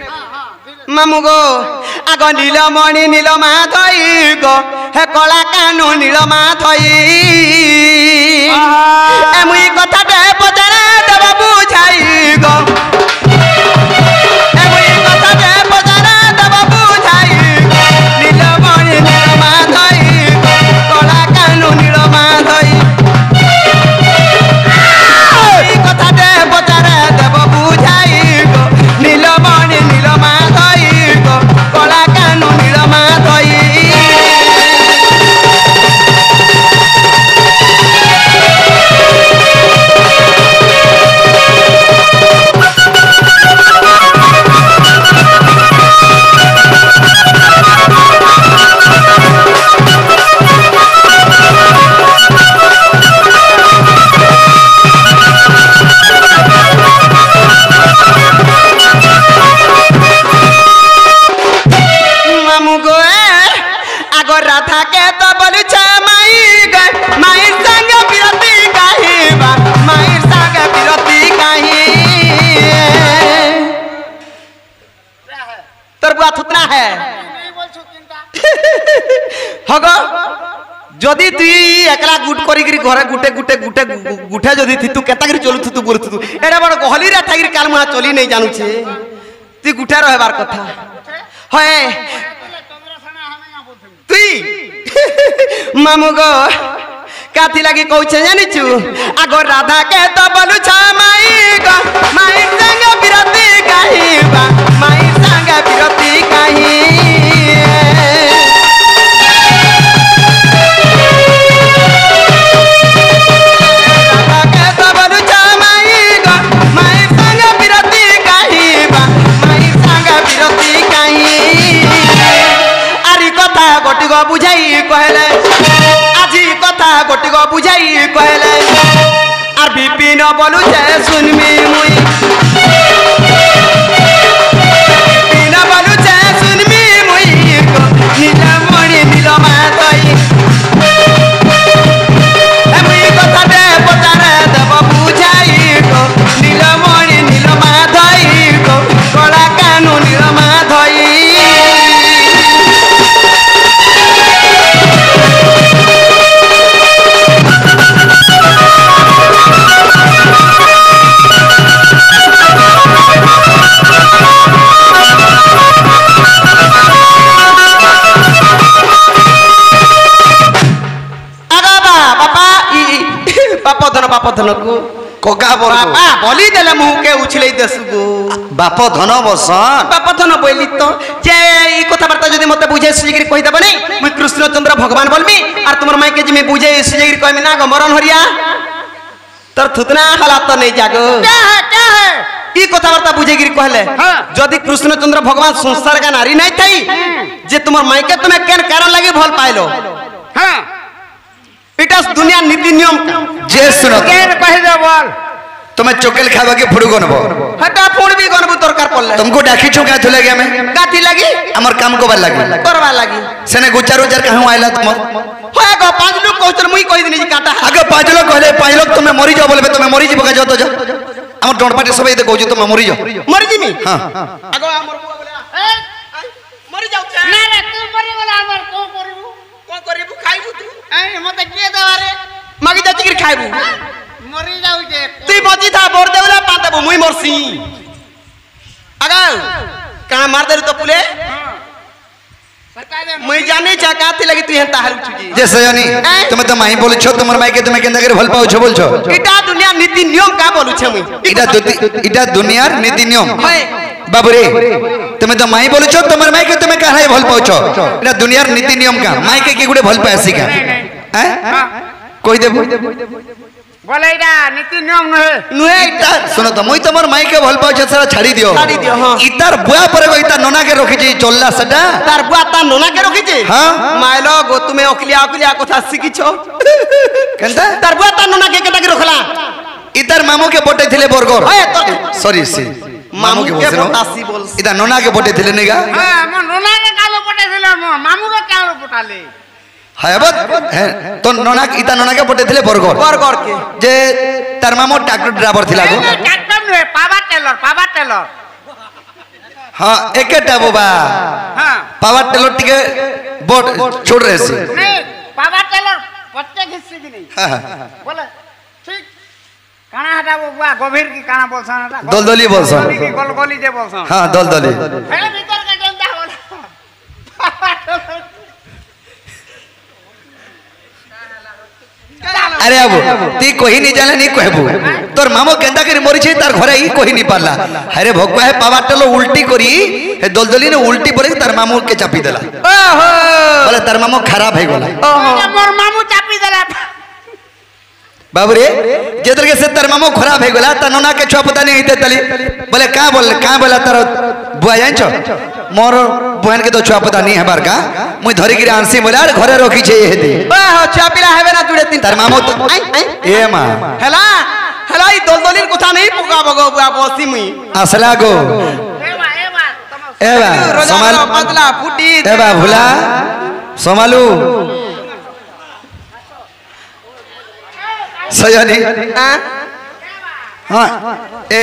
मामू गो आगो नीलमणि नीलमा धई गो हे कला कानू नीलमा धई ए मुई कथा दे पचारे देब बुझाई गो ए मुई कथा दे पचारे देब बुझाई नीलमणि नीलमा धई कला कानू नीलमा धई ई कथा दे पचारे देब बुझाई गो नीलमणि नीलमा कला कानू नीलमा धई बुआ थुतना है नहीं बोलछु किंता हगो जदि तुई एकला गुट करी घरे गुटे गुटे गुटे गुठे जदि थी तू केता करी चलु तू बोलु तू एडा बड़ गहली रे थागिर काल मुहा चली नहीं जानू छे तू गुठा रहबार कथा होए तोमरा सना हमें ना बोलथु तुई मामू गो काथी लगी कहछे जानिछु आगो राधा के तो बोलु छ माई गो माई संग बिरती काहीबा माई संग बिरती काही बुझाई कहले আজি কথা গটিক বুঝাই कहले আর বিপিন বলু যে শুনমি মুই বিপিন বলু যে শুনমি মুই নীলমণি নীলমাধই আমি কথা দে পচারে দেব বুঝাই নীলমণি নীলমাধই কলা কানু নীলমাধই बाप धन को कोका बोल बापा बोली देले मुह के उछले देसु गो बाप धन बसन बाप धन बोली तो जे ई कथा बार्ता जदी मते बुझे सुजिगिरी कहि दबो नै मैं कृष्णचंद्र भगवान बोलमी और तुमर माई के जे मैं बुझे सुजिगिरी कहमी ना गो मरन हरिया तर थुतना हला तो नहीं जागो क्या है ई कथा बार्ता बुझेगिरी कहले जदी कृष्णचंद्र भगवान संसार का नारी नहीं थई जे तुमर माई के तुम्हें केन कारण लगी भल पाइलो हां इटा दुनिया नीति नियम जे सुनो केन कहि दे बोल तुम्हें चोकेल खावा के फुड़ू गनबो हटा फुड़ भी गनबो दरकार पड़ले तुमको डाकी छु का थले गया में काथी लगी हमर काम को बल लगी करवा लगी सेने गुचार उचार कहूं आइला तुमर होए गो पांच लोग कहतर मुई कहि दिनी काटा आगे पांच लोग कहले पांच लोग तुम्हें मरी जाओ बोलबे तुम्हें मरी जीव का जाओ तो जाओ हमर डोंडपाटी सब इते कहू तुम मरी जाओ मर जिमी हां आगो हमर बुआ बोले मरी जाऊ छे ना रे तू मरी गला हमर को करिबू खाइबू तू ए मते के देवारे मागी जाति के खाइबू मरी जाऊ जे तुई बची था बोर देवला पा देबो मुई मरसी आगो का मार देरु तो पुले बता दे मुई जाने चा काथी लगी तू हेंता हालू छुजी जे सयानी तुम्हें तो माई बोल छो तुमर माई के तुम्हें केंदा करे भल पाओ छो बोल छो इटा दुनिया नीति नियम का बोलू छे मुई इटा दुनियार नीति नियम होए बाबू रे तुम्हें तो माई बोल छो तुमर माई के तुम्हें काहे भल पाओ छो इटा दुनियार नीति नियम का माई के गुडे भल पासी का हैं कोई देबो बोले इडा नीति नियम नहे नुहे इटा सुनो तो मुई तुमर माई के भल पाओ छो सारा छाड़ी दियो हां इतार बुआ पर गो इता नोना के रखी छी चोल्ला सडा तार बुआ ता नोना के रखी छे हां माइलो गो तुमे ओकलिया ओकलिया कथा सिखी छो केंदा तार बुआ ता नोना के केटा के रखला इतार मामू के बोटे थिले बरगर होए तो सॉरी सी मामू के बतासी बोल इता नोना के बोटे थिले नेगा हां मन रोना के कालो पटे दिले मामू के कालो पटाले हायबत तो नोना इता नोना के बोटे थिले बरगर के जे तार मामू ट्रैक्टर ड्राइवर थिला गो ट्रैक्टर नहे पावर टेलर हां एकेटा बाबा हां पावर टेलर टिके बोट छोड़ रहे सी नहीं पावर टेलर पत्ते घिस्सी की नहीं हां बोले ठीक काना हटा वो बुआ गभीर की काना बोलसन हटा दलदली बोलसन की गोलगोली जे बोलसन हां दलदली हेले भीतर का डंडा बोला अरे अब ती कोही नहीं जाने नहीं कहबू तोर मामो केंदा करी मरी छे तार घरे ही कोही नहीं पारला अरे भगवा है पावर टेलो उल्टी करी हे दलदली ने उल्टी परे तार मामू के चापी देला ओहो बोले तार मामू खराब है बोला ओहो मोर मामू चापी देला बाबू रे जेतर के से तार मामू खराब है गोला ता नोना के छुआ पता नहीं हिते तली बोले का बोला तार बुआ जानछो मोर बहन के तो छुआ पता नहीं है बार का मुई धरी गिरे आंसी बोला घरे रखी छे हेदी ओहो चापिला हेबे ना जुड़े तीन तार मामू तो ए मां हेला हेला ई दलदलीर कथा नहीं पुगा बगो बुआ बसी मुई असला गो एबा रोजा पतला फुटी एबा भुला समालू सयानी हां ए